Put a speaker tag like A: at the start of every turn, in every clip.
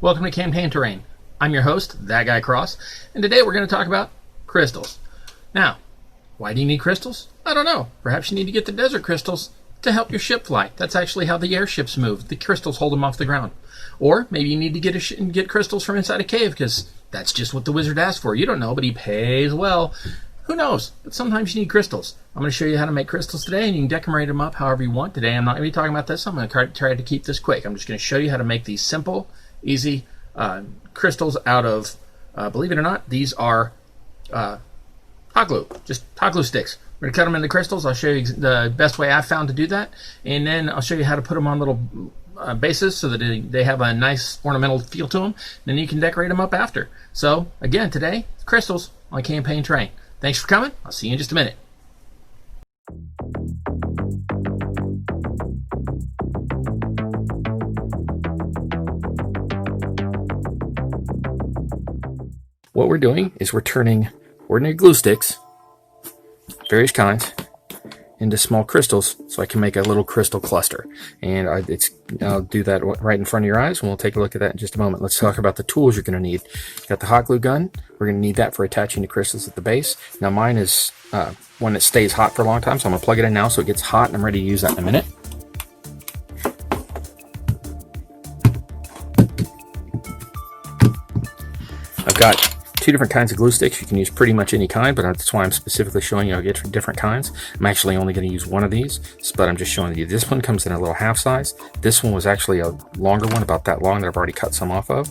A: Welcome to Campaign Terrain. I'm your host, That Guy Cross, and today we're going to talk about crystals. Now, why do you need crystals? I don't know. Perhaps you need to get the desert crystals to help your ship fly. That's actually how the airships move. The crystals hold them off the ground. Or maybe you need to get crystals from inside a cave because that's just what the wizard asked for. You don't know, but he pays well. Who knows? But sometimes you need crystals. I'm going to show you how to make crystals today, and you can decorate them up however you want. Today I'm not going to be talking about this. I'm going to try to keep this quick. I'm just going to show you how to make these simple, easy crystals out of, believe it or not, these are hot glue. Just hot glue sticks. We're going to cut them into crystals. I'll show you the best way I've found to do that, and then I'll show you how to put them on little bases so that they have a nice ornamental feel to them. Then you can decorate them up after. So, again, today, crystals on Campaign Terrain. Thanks for coming. I'll see you in just a minute. What we're doing is we're turning ordinary glue sticks, various kinds, into small crystals so I can make a little crystal cluster. And I'll do that right in front of your eyes, and we'll take a look at that in just a moment. Let's talk about the tools you're going to need. Got the hot glue gun. We're going to need that for attaching the crystals at the base. Now mine is one that stays hot for a long time, so I'm going to plug it in now so it gets hot, and I'm ready to use that in a minute. I've got two different kinds of glue sticks. You can use pretty much any kind, but that's why I'm specifically showing you how to get different kinds. I'm actually only going to use one of these, but I'm just showing you. This one comes in a little half size. This one was actually a longer one, about that long, that I've already cut some off of.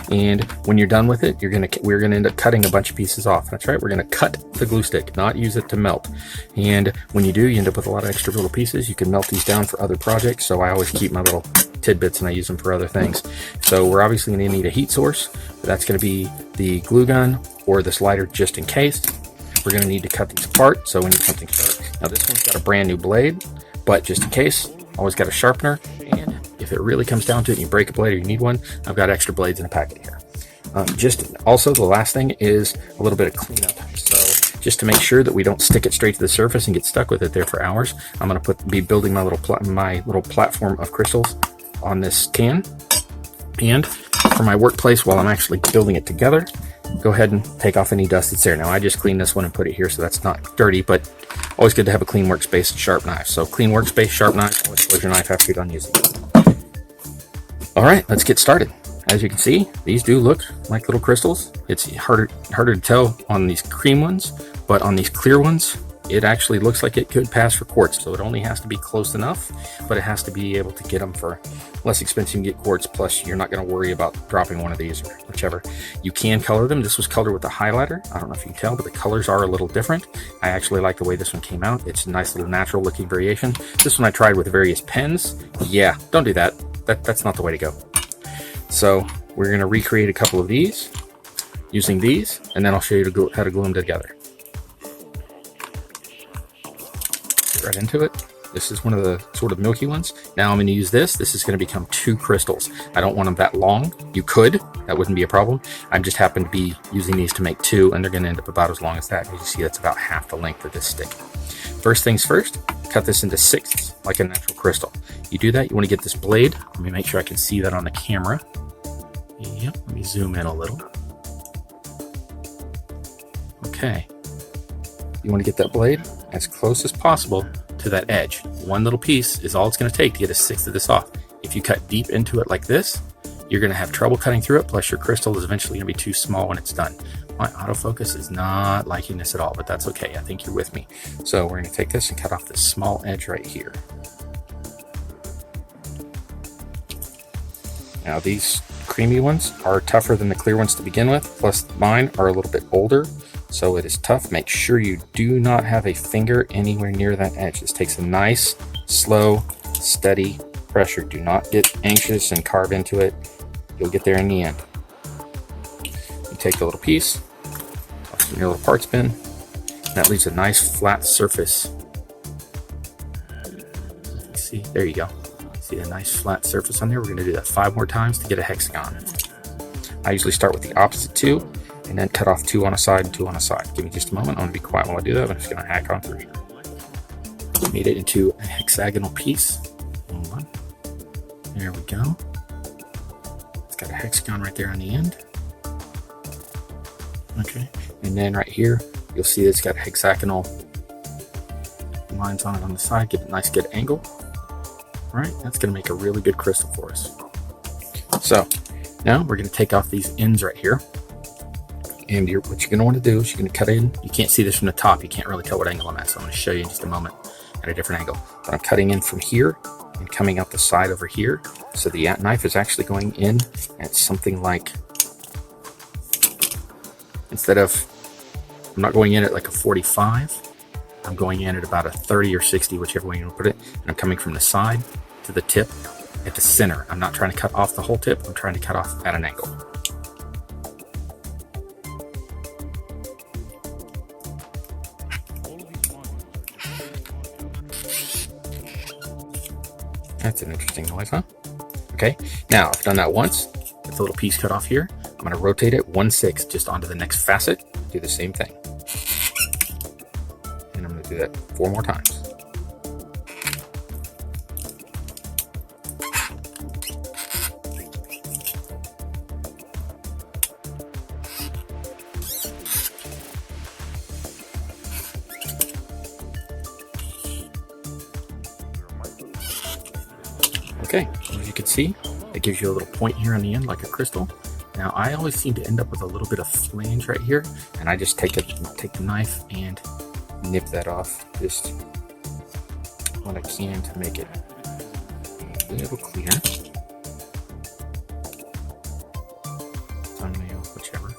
A: And when you're done with it, we're going to end up cutting a bunch of pieces off. That's right, we're going to cut the glue stick, not use it to melt. And when you do, you end up with a lot of extra little pieces. You can melt these down for other projects, so I always keep my little tidbits and I use them for other things. So we're obviously going to need a heat source. That's going to be the glue gun or this lighter, just in case. We're going to need to cut these apart, so we need something sharp. Now this one's got a brand new blade, but just in case, always got a sharpener. And if it really comes down to it and you break a blade or you need one, I've got extra blades in a packet here. Also, the last thing is a little bit of cleanup. So just to make sure that we don't stick it straight to the surface and get stuck with it there for hours, I'm going to be building my little platform of crystals on this can. And for my workplace, while I'm actually building it together, go ahead and take off any dust that's there. Now I just cleaned this one and put it here, so that's not dirty, but always good to have a clean workspace and sharp knife. So clean workspace, sharp knife, always close your knife after you're done using it. All right, let's get started. As you can see, these do look like little crystals. It's harder to tell on these cream ones, but on these clear ones, it actually looks like it could pass for quartz. So it only has to be close enough, but it has to be able to get them for less expensive. You can get quartz, plus you're not going to worry about dropping one of these or whichever. You can color them. This was colored with a highlighter. I don't know if you can tell, but the colors are a little different. I actually like the way this one came out. It's a nice little natural looking variation. This one I tried with various pens. Yeah, don't do that. That's not the way to go. So we're going to recreate a couple of these using these, and then I'll show you how to glue them together. Right into it. This is one of the sort of milky ones. Now I'm going to use this. This is going to become 2 crystals. I don't want them that long. You could. That wouldn't be a problem. I just happen to be using these to make 2, and they're going to end up about as long as that. As you see, that's about half the length of this stick. First things first, cut this into 6ths like a natural crystal. You do that, you want to get this blade. Let me make sure I can see that on the camera. Yep, let me zoom in a little. Okay. You want to get that blade as close as possible to that edge. One little piece is all it's going to take to get a 1/6 of this off. If you cut deep into it like this, you're going to have trouble cutting through it, plus your crystal is eventually going to be too small when it's done. My autofocus is not liking this at all, but that's okay. I think you're with me. So we're going to take this and cut off this small edge right here. Now these creamy ones are tougher than the clear ones to begin with, plus mine are a little bit older, so it is tough. Make sure you do not have a finger anywhere near that edge. This takes a nice, slow, steady pressure. Do not get anxious and carve into it. You'll get there in the end. You take the little piece, off your little parts bin, and that leaves a nice flat surface. See, there you go. See a nice flat surface on there. We're going to do that 5 more times to get a hexagon. I usually start with the opposite 2 and then cut off 2 on a side and 2 on a side. Give me just a moment. I'm going to be quiet while I do that. I'm just going to hack on through here. Made it into a hexagonal piece. Hold on. There we go. Let's got a hexagon right there on the end. Okay, and then right here, you'll see it's got hexagonal lines on it on the side. Give it a nice good angle. All right, that's going to make a really good crystal for us. So now we're going to take off these ends right here. And what you're going to want to do is you're going to cut in. You can't see this from the top. You can't really tell what angle I'm at. So I'm going to show you in just a moment at a different angle. But I'm cutting in from here and coming out the side over here. So the knife is actually going in at something like, instead of, I'm not going in at like a 45. I'm going in at about a 30 or 60, whichever way you want to put it. And I'm coming from the side to the tip at the center. I'm not trying to cut off the whole tip. I'm trying to cut off at an angle. That's an interesting noise, huh? Okay, now I've done that once. With the little piece cut off here, I'm going to rotate it 1/6 just onto the next facet. Do the same thing. And I'm going to do that 4 more times. Okay, as you can see, it gives you a little point here on the end like a crystal. Now I always seem to end up with a little bit of flange right here, and I just take the knife and nip that off just what I can to make it a little clear. Thumbnail, whichever.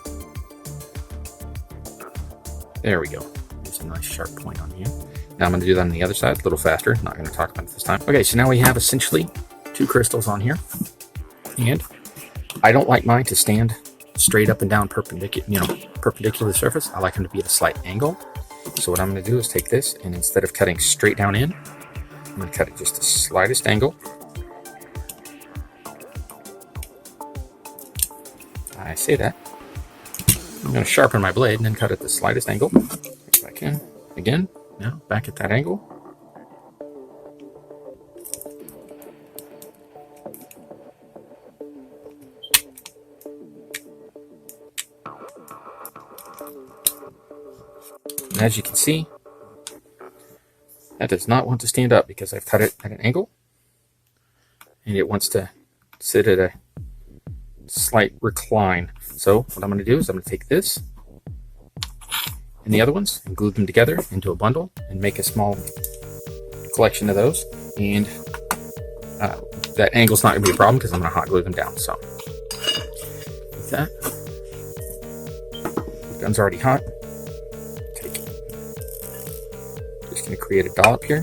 A: There we go. There's a nice sharp point on the end. Now I'm going to do that on the other side a little faster. Not going to talk about it this time. Okay, so now we have essentially 2 crystals on here, and I don't like mine to stand straight up and down perpendicular to the surface. I like them to be at a slight angle. So what I'm going to do is take this, and instead of cutting straight down in, I'm going to cut it just the slightest angle. I say that. I'm going to sharpen my blade and then cut it the slightest angle. Back in again. Now back at that angle. And as you can see, that does not want to stand up because I've cut it at an angle, and it wants to sit at a slight recline. So what I'm going to do is I'm going to take this and the other ones and glue them together into a bundle and make a small collection of those. And that angle's not going to be a problem because I'm going to hot glue them down. So with that, the gun's already hot. Going to create a dollop here.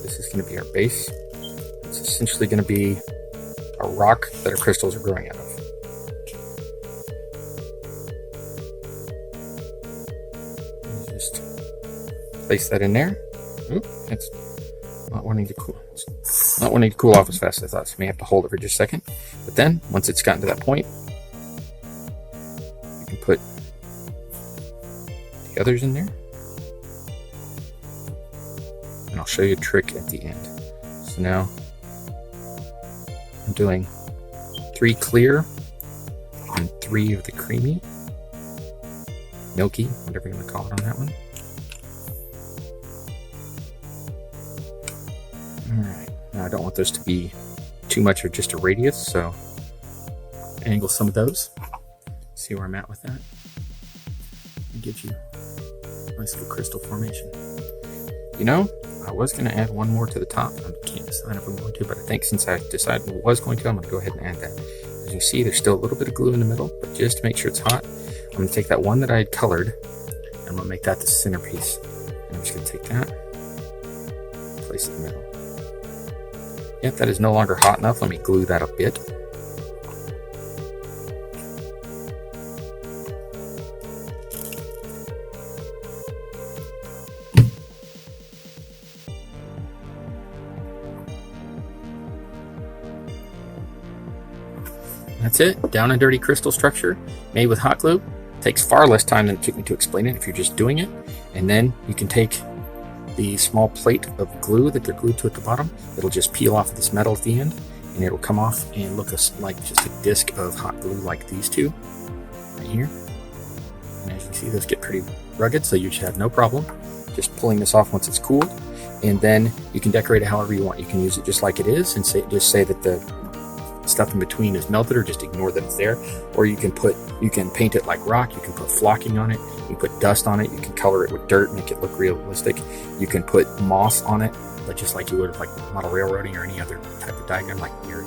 A: This is going to be our base. It's essentially going to be a rock that our crystals are growing out of. Just place that in there. Oop, it's not wanting to cool. It's not wanting to cool off as fast as I thought, so I may have to hold it for just a second. But then, once it's gotten to that point, you can put the others in there. And I'll show you a trick at the end. So now I'm doing 3 clear and 3 of the creamy, milky, whatever you want to call it on that one. Alright, now I don't want those to be too much of just a radius, so angle some of those. See where I'm at with that. It gives you a nice little crystal formation. You know, I was going to add one more to the top. I can't decide if I'm going to, but I think since I decided I was going to, I'm going to go ahead and add that. As you see, there's still a little bit of glue in the middle, but just to make sure it's hot, I'm going to take that one that I had colored, and I'm going to make that the centerpiece. And I'm just going to take that, place it in the middle. Yep, that is no longer hot enough. Let me glue that a bit. That's it. Down and dirty crystal structure made with hot glue. Takes far less time than it took me to explain it if you're just doing it. And then you can take the small plate of glue that they're glued to at the bottom. It'll just peel off of this metal at the end, and it'll come off and look like just a disc of hot glue like these two right here. And as you can see, those get pretty rugged, so you should have no problem just pulling this off once it's cooled. And then you can decorate it however you want. You can use it just like it is and just say that the stuff in between is melted, or just ignore that it's there. Or you can paint it like rock. You can put flocking on it. You can put dust on it. You can color it with dirt, make it look realistic. You can put moss on it, but just like you would with like model railroading or any other type of diagram like you're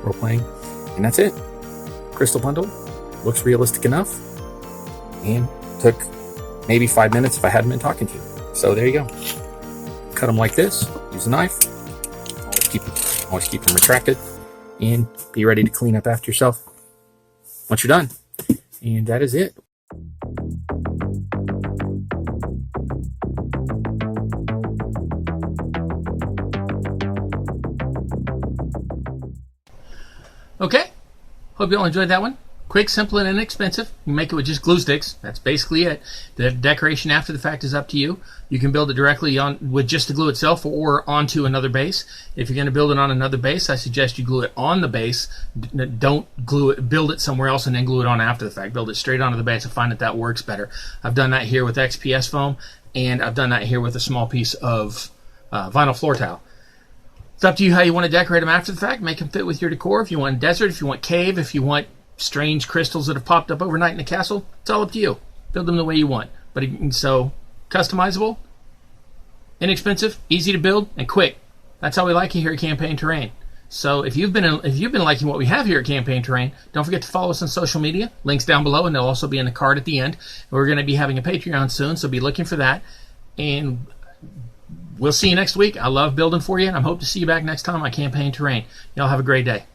A: role playing. And that's it. Crystal bundle looks realistic enough, and took maybe 5 minutes if I hadn't been talking to you. So there you go. Cut them like this. Use a knife. Always keep them retracted, and be ready to clean up after yourself once you're done. And that is it. Okay, hope you all enjoyed that one. Quick, simple, and inexpensive. You make it with just glue sticks. That's basically it. The decoration after the fact is up to you. You can build it directly on with just the glue itself or onto another base. If you're going to build it on another base, I suggest you glue it on the base. Don't glue it, build it somewhere else and then glue it on after the fact. Build it straight onto the base. I find that works better. I've done that here with XPS foam, and I've done that here with a small piece of vinyl floor tile. It's up to you how you want to decorate them after the fact. Make them fit with your decor. If you want desert, if you want cave, if you want strange crystals that have popped up overnight in the castle, it's all up to you. Build them the way you want. But so customizable, inexpensive, easy to build, and quick. That's how we like it here at Campaign Terrain. So if you've been liking what we have here at Campaign Terrain, don't forget to follow us on social media. Links down below, and they'll also be in the card at the end. We're going to be having a Patreon soon, so be looking for that. And we'll see you next week. I love building for you, and I hope to see you back next time on Campaign Terrain. Y'all have a great day.